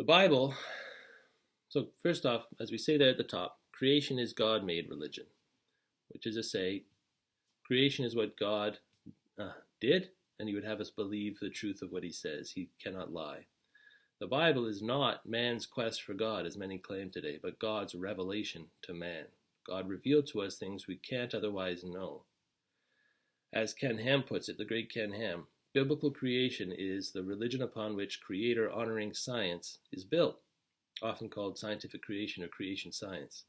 The Bible, so first off, as we say there at the top, creation is God-made religion, which is to say, creation is what God did, and he would have us believe the truth of what he says. He cannot lie. The Bible is not man's quest for God, as many claim today, but God's revelation to man. God revealed to us things we can't otherwise know. As Ken Ham puts it, the great Ken Ham, biblical creation is the religion upon which creator-honoring science is built, often called scientific creation or creation science,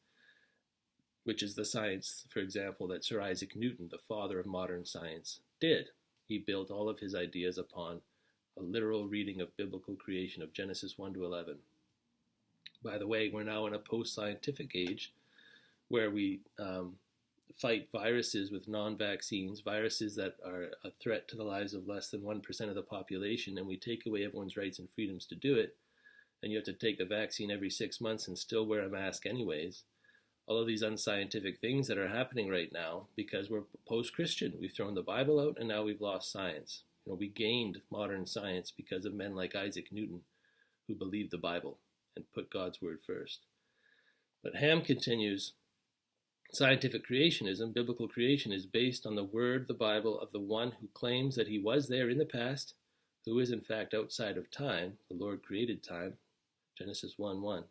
which is the science, for example, that Sir Isaac Newton, the father of modern science, did. He built all of his ideas upon a literal reading of biblical creation of Genesis 1 to 11. By the way, we're now in a post-scientific age where we fight viruses with non-vaccines, viruses that are a threat to the lives of less than 1% of the population, and we take away everyone's rights and freedoms to do it, and you have to take the vaccine every 6 months and still wear a mask anyways. All of these unscientific things that are happening right now because we're post-Christian. We've thrown the Bible out and now we've lost science. We gained modern science because of men like Isaac Newton who believed the Bible and put God's word first. But Ham continues, scientific creationism, biblical creation, is based on the word, the Bible, of the one who claims that he was there in the past, who is in fact outside of time. The Lord created time, Genesis 1:1.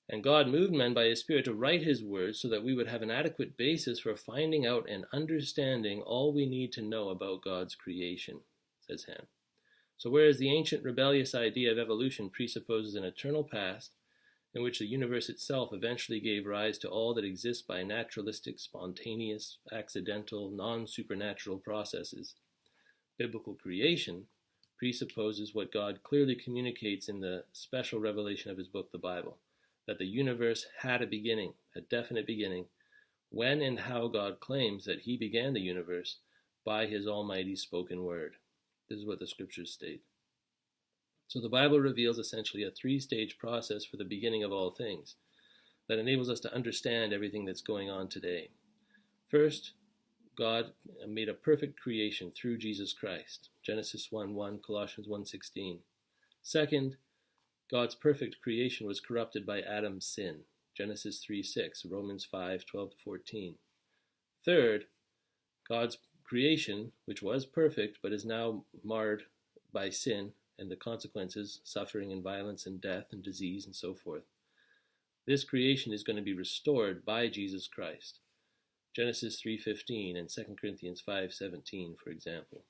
And God moved men by his Spirit to write his words so that we would have an adequate basis for finding out and understanding all we need to know about God's creation, says Ham. So whereas the ancient rebellious idea of evolution presupposes an eternal past in which the universe itself eventually gave rise to all that exists by naturalistic, spontaneous, accidental, non-supernatural processes, biblical creation presupposes what God clearly communicates in the special revelation of his book, the Bible, that the universe had a beginning, a definite beginning, when and how God claims that he began the universe by his almighty spoken word. This is what the scriptures state. So the Bible reveals essentially a three-stage process for the beginning of all things that enables us to understand everything that's going on today. First, God made a perfect creation through Jesus Christ, Genesis 1:1, Colossians 1:16. Second, God's perfect creation was corrupted by Adam's sin, Genesis 3:6, Romans 5:12-14. Third, God's creation, which was perfect but is now marred by sin and the consequences, suffering and violence and death and disease and so forth. This creation is going to be restored by Jesus Christ, Genesis 3:15 and 2 Corinthians 5:17, for example.